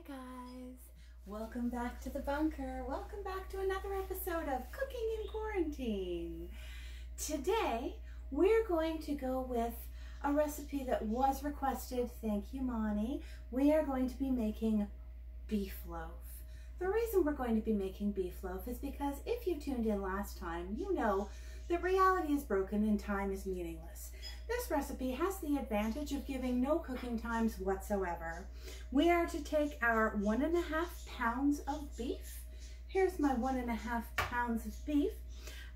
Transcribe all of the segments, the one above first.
guys, welcome back to the bunker. Welcome back to another episode of Cooking in Quarantine. Today we're going to go with a recipe that was requested. Thank you, Monty. We are going to be making beef loaf. The reason we're going to be making beef loaf is because if you tuned in last time, you know that reality is broken and time is meaningless. This recipe has the advantage of giving no cooking times whatsoever. We are to take our 1.5 pounds of beef. Here's my 1.5 pounds of beef.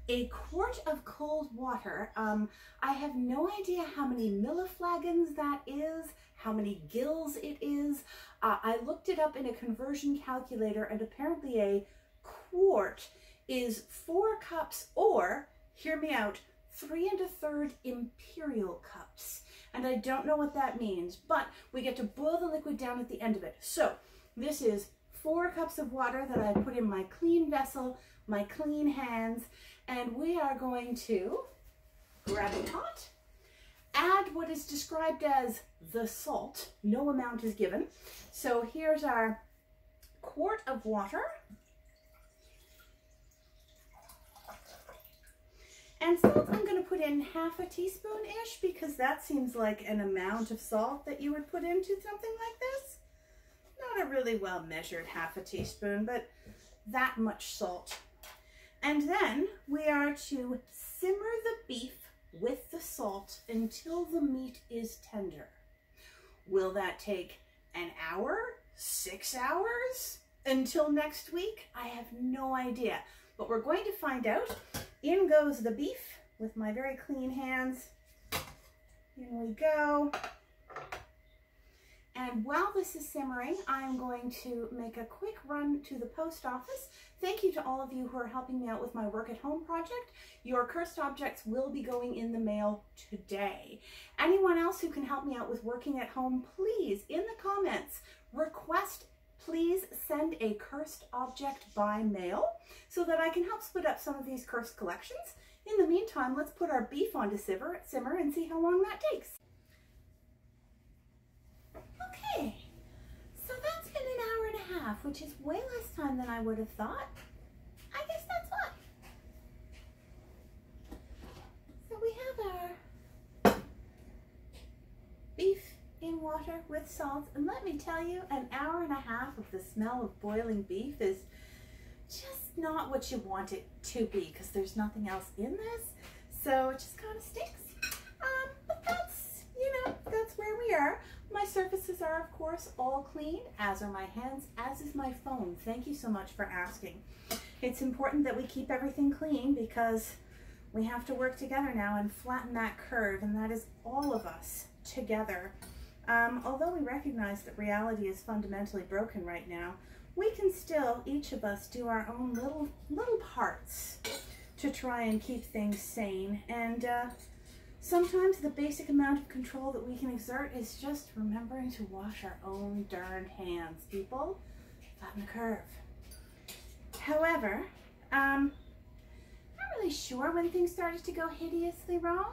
A quart of cold water. I have no idea how many milliflagons that is, how many gills it is. I looked it up in a conversion calculator, and apparently a quart is 4 cups, or, hear me out, 3 1/3 imperial cups. And I don't know what that means, but we get to boil the liquid down at the end of it. So this is 4 cups of water that I put in my clean vessel, my clean hands, and we are going to grab a pot, add what is described as the salt. No amount is given. So here's our quart of water. And salt, I'm going to put in 1/2 teaspoon-ish because that seems like an amount of salt that you would put into something like this. Not a really well measured 1/2 teaspoon, but that much salt. And then we are to simmer the beef with the salt until the meat is tender. Will that take an hour? 6 hours? Until next week? I have no idea, but we're going to find out. In goes the beef with my very clean hands. In we go. And while this is simmering, I'm going to make a quick run to the post office. Thank you to all of you who are helping me out with my work at home project. Your cursed objects will be going in the mail today. Anyone else who can help me out with working at home, please, in the comments, request please send a cursed object by mail so that I can help split up some of these cursed collections. In the meantime, let's put our beef on to simmer and see how long that takes. Okay, so that's been an hour and a half, which is way less time than I would have thought. I guess that's why. So we have our beef in water with salt, and let me tell you, an hour and a half of the smell of boiling beef is just not what you want it to be, because there's nothing else in this, so it just kind of stinks. But that's, you know, that's where we are. My surfaces are, of course, all clean, as are my hands, as is my phone. Thank you so much for asking. It's important that we keep everything clean because we have to work together now and flatten that curve, and that is all of us together. Although we recognize that reality is fundamentally broken right now, we can still, each of us, do our own little parts to try and keep things sane. And sometimes the basic amount of control that we can exert is just remembering to wash our own darned hands, people. Flatten the curve. However, not really sure when things started to go hideously wrong.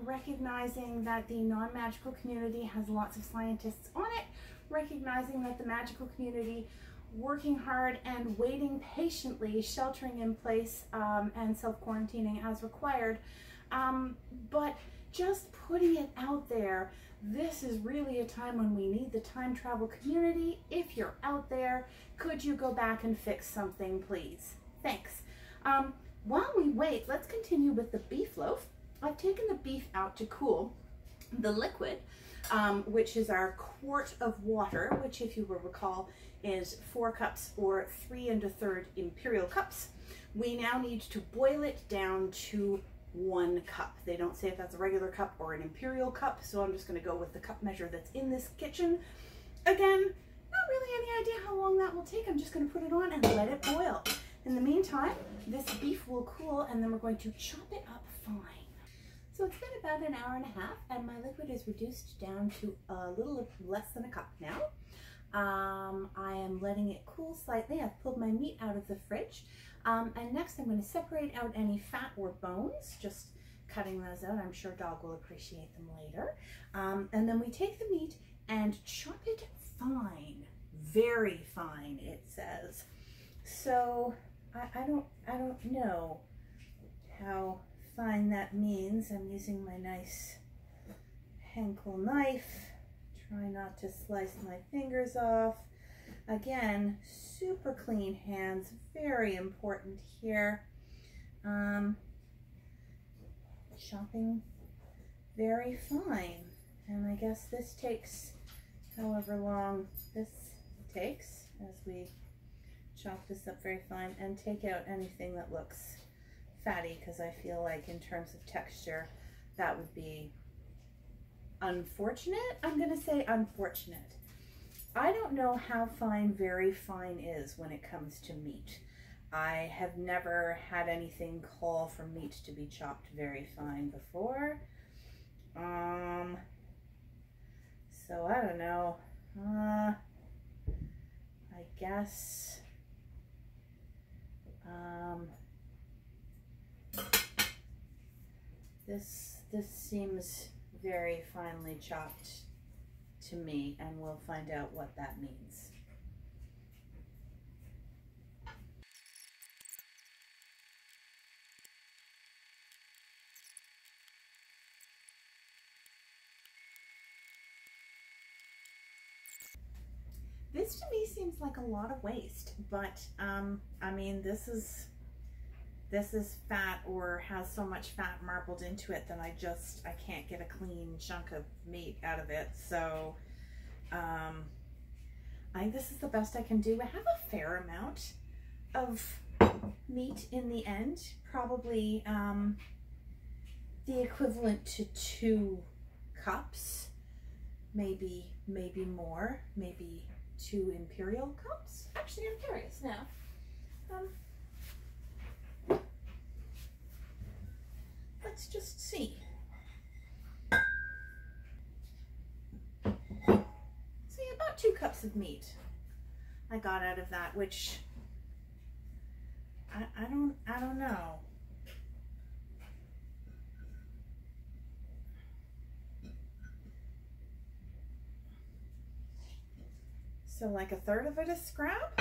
Recognizing that the non-magical community has lots of scientists on it, recognizing that the magical community working hard and waiting patiently, sheltering in place and self-quarantining as required, but just putting it out there. This is really a time when we need the time travel community. If you're out there, could you go back and fix something, please? Thanks. While we wait, let's continue with the beef loaf. I've taken the beef out to cool. The liquid, which is our quart of water, which, if you will recall, is 4 cups or 3 1/3 imperial cups. We now need to boil it down to 1 cup. They don't say if that's a regular cup or an imperial cup, so I'm just going to go with the cup measure that's in this kitchen. Again, not really any idea how long that will take. I'm just going to put it on and let it boil. In the meantime, this beef will cool, and then we're going to chop it up fine. So it's been about an hour and a half, and my liquid is reduced down to a little less than a cup now. I am letting it cool slightly. I've pulled my meat out of the fridge. And next I'm going to separate out any fat or bones, just cutting those out. I'm sure Dog will appreciate them later. And then we take the meat and chop it fine, very fine, it says. So I don't know how fine that means. I'm using my nice Henkel knife. Try not to slice my fingers off. Again, super clean hands, very important here. Chopping very fine. And I guess this takes however long this takes as we chop this up very fine and take out anything that looks fatty, because I feel like in terms of texture that would be unfortunate. I'm going to say unfortunate. I don't know how fine very fine is when it comes to meat. I have never had anything call for meat to be chopped very fine before. So I don't know. I guess this seems very finely chopped to me, and we'll find out what that means. This to me seems like a lot of waste, but I mean, this is fat or has so much fat marbled into it that I can't get a clean chunk of meat out of it. So I think this is the best I can do. I have a fair amount of meat in the end, probably the equivalent to 2 cups, maybe more, maybe 2 imperial cups. Actually, I'm curious now. Let's just see. See, about 2 cups of meat I got out of that, which I don't know. So like 1/3 of it is scrap.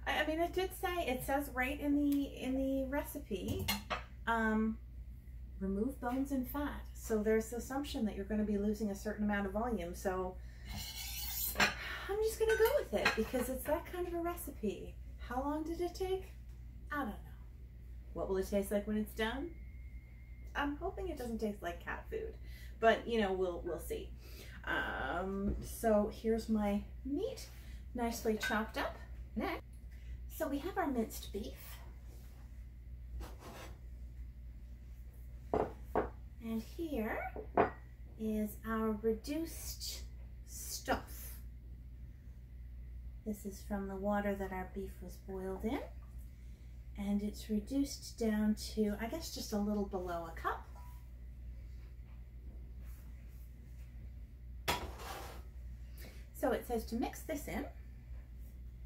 I mean, it did say, it says right in the recipe, remove bones and fat. So there's the assumption that you're going to be losing a certain amount of volume. So I'm just going to go with it because it's that kind of a recipe. How long did it take? I don't know. What will it taste like when it's done? I'm hoping it doesn't taste like cat food, but you know, we'll see. So here's my meat, nicely chopped up. Next, so we have our minced beef. And here is our reduced stuff. This is from the water that our beef was boiled in. And it's reduced down to, I guess, just a little below a cup. So it says to mix this in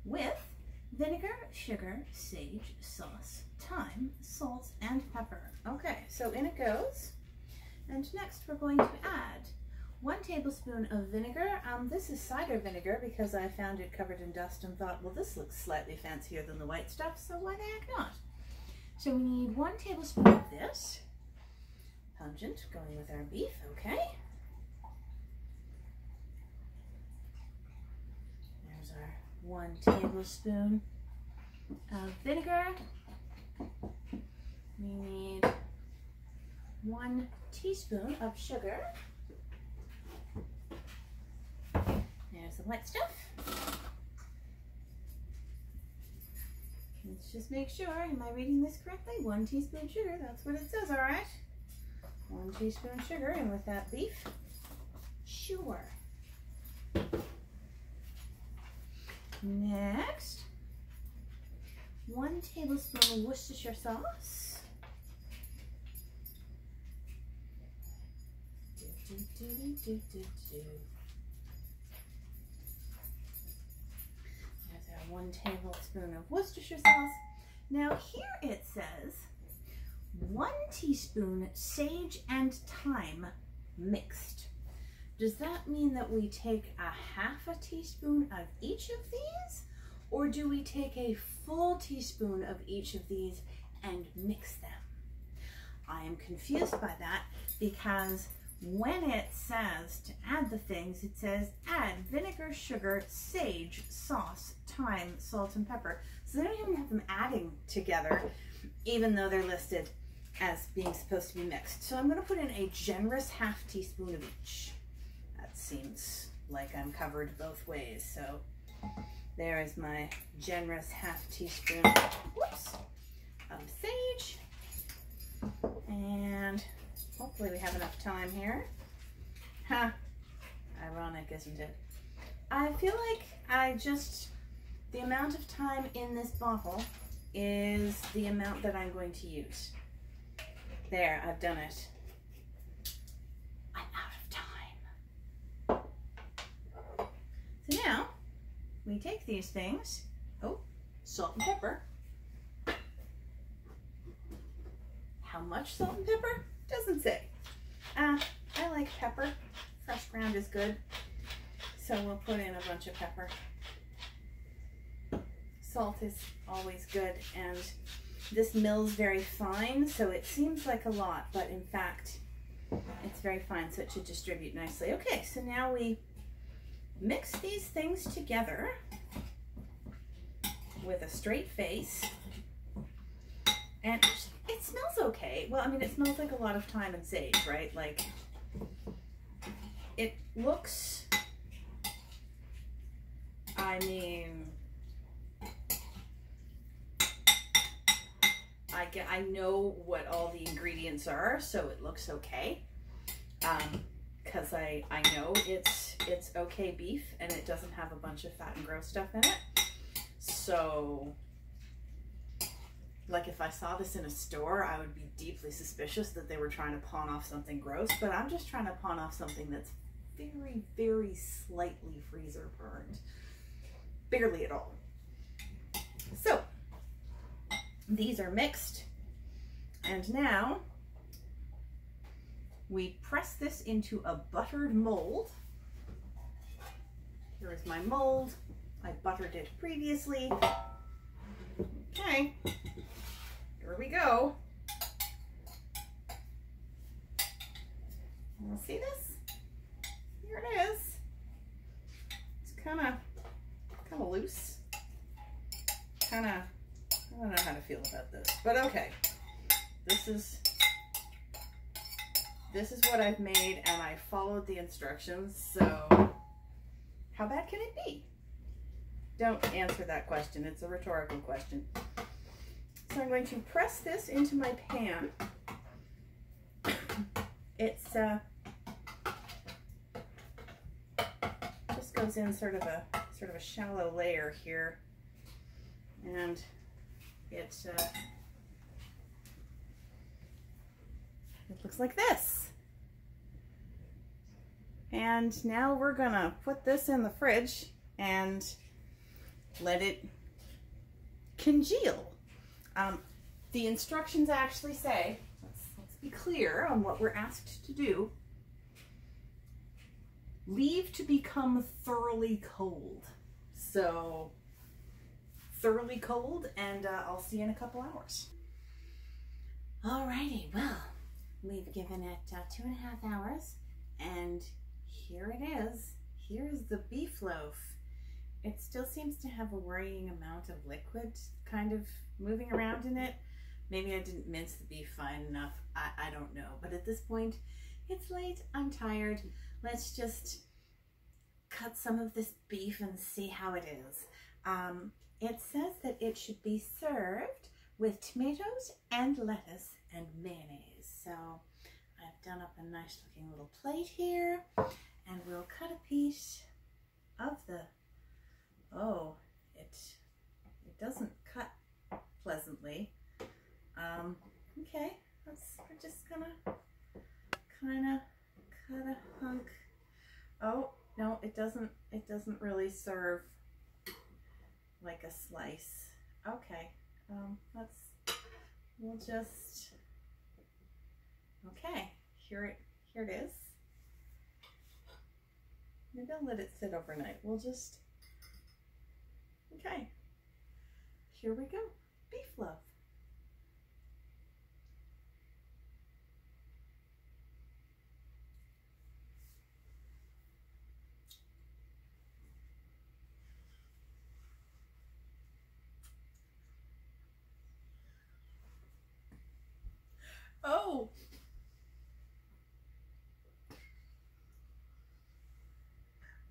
with vinegar, sugar, sage, sauce, thyme, salt, and pepper. Okay, so in it goes. And next we're going to add 1 tablespoon of vinegar. This is cider vinegar because I found it covered in dust and thought, well, this looks slightly fancier than the white stuff, so why the heck not? So we need 1 tablespoon of this. Pungent, going with our beef, okay. There's our 1 tablespoon of vinegar. We need 1 teaspoon of sugar. There's the white stuff. Let's just make sure, am I reading this correctly? 1 teaspoon sugar, that's what it says, all right. 1 teaspoon sugar, and with that beef, sure. Next, 1 tablespoon of Worcestershire sauce. There's our 1 tablespoon of Worcestershire sauce. Now here it says 1 teaspoon sage and thyme mixed. does that mean that we take a half a teaspoon of each of these? Or do we take a full teaspoon of each of these and mix them? I am confused by that because when it says to add the things, it says add vinegar, sugar, sage, sauce, thyme, salt, and pepper. So they don't even have them adding together, even though they're listed as being supposed to be mixed. So I'm going to put in a generous half teaspoon of each. That seems like I'm covered both ways. So there is my generous half teaspoon, whoops, of sage. And hopefully we have enough time here. Huh, ironic, isn't it? I feel like the amount of time in this bottle is the amount that I'm going to use. There, I've done it. I'm out of time. So now, we take these things, oh, salt and pepper. How much salt and pepper? Doesn't say. I like pepper. Fresh ground is good. So we'll put in a bunch of pepper. Salt is always good, and this mills very fine, so it seems like a lot, but in fact, it's very fine, so it should distribute nicely. Okay, so now we mix these things together with a straight face, and it smells okay. Well, I mean, it smells like a lot of thyme and sage, right? Like, it looks, I mean, I know what all the ingredients are, so it looks okay. Because I know it's okay beef, and it doesn't have a bunch of fat and gross stuff in it. So, like, if I saw this in a store, I would be deeply suspicious that they were trying to pawn off something gross, but I'm just trying to pawn off something that's very, very slightly freezer burned. Barely at all. So, these are mixed, and now we press this into a buttered mold. Here is my mold. I buttered it previously. Okay, here we go. You see this? Here it is. It's kind of loose. I don't know how to feel about this, but okay. This is what I've made, and I followed the instructions, so how bad can it be? Don't answer that question. It's a rhetorical question. So I'm going to press this into my pan. It's just goes in sort of a shallow layer here, and it looks like this. And now we're gonna put this in the fridge and let it congeal. The instructions actually say, let's be clear on what we're asked to do. Leave to become thoroughly cold. So, thoroughly cold, and I'll see you in a couple hours. Alrighty, well, we've given it 2.5 hours, and here it is. Here's the beef loaf. It still seems to have a worrying amount of liquid kind of moving around in it. Maybe I didn't mince the beef fine enough. I don't know. But at this point, it's late. I'm tired. Let's just cut some of this beef and see how it is. It says that it should be served with tomatoes and lettuce and mayonnaise. So I've done up a nice looking little plate here, and we'll cut a piece of the, oh, it doesn't cut pleasantly. Okay, we're just gonna kind of cut a hunk. Oh, no, it doesn't really serve like a slice. Okay, we'll just, okay, here it is. Maybe I'll let it sit overnight. We'll just, okay. Here we go. Beef loaf. Oh.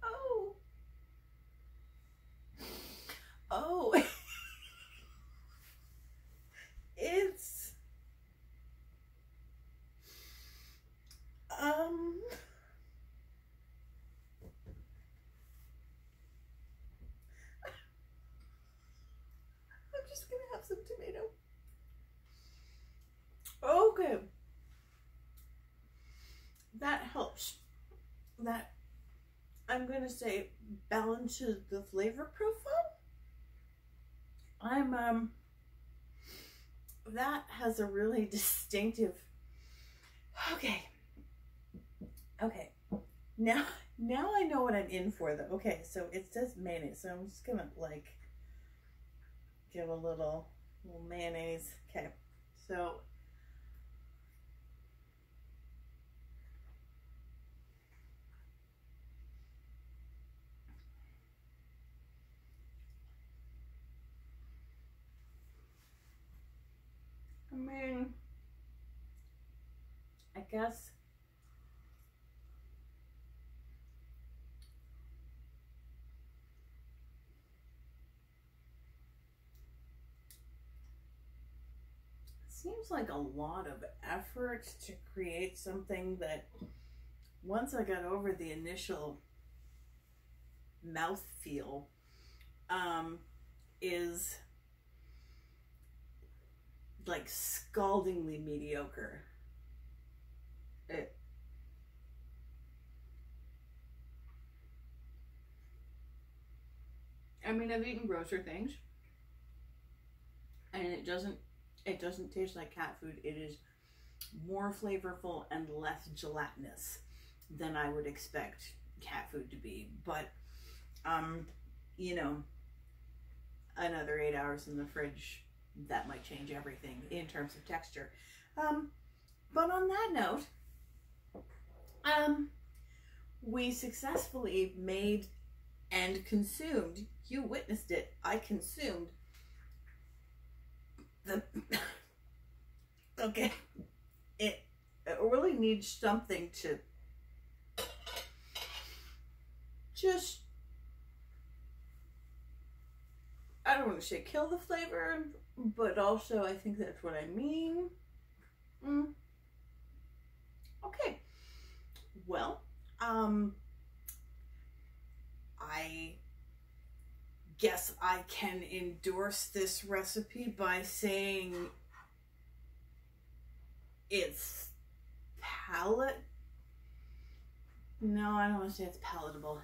Oh. Oh. It's I'm just gonna have some tomato. Okay. That helps. That, I'm gonna say, balances the flavor profile. That has a really distinctive, okay. Now I know what I'm in for though. Okay, so it says mayonnaise, so I'm just gonna like give a little mayonnaise. Okay, so I mean, I guess it seems like a lot of effort to create something that once I got over the initial mouthfeel, is like scaldingly mediocre. I mean, I've eaten grosser things, and it doesn't taste like cat food. It is more flavorful and less gelatinous than I would expect cat food to be. But you know, another 8 hours in the fridge, that might change everything in terms of texture. But on that note, we successfully made and consumed, you witnessed it, I consumed the, okay, it really needs something to just, I don't want to say kill the flavor, but also I think that's what I mean. Okay, well, I guess I can endorse this recipe by saying it's no, I don't want to say it's palatable.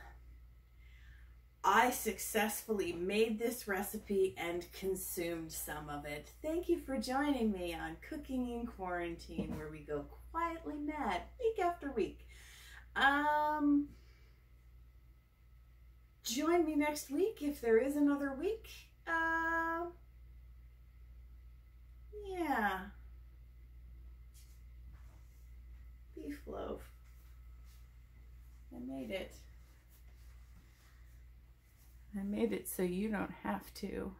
I successfully made this recipe and consumed some of it. Thank you for joining me on Cooking in Quarantine, where we go quietly mad week after week. Join me next week if there is another week. Yeah. Beef loaf. I made it. I made it so you don't have to.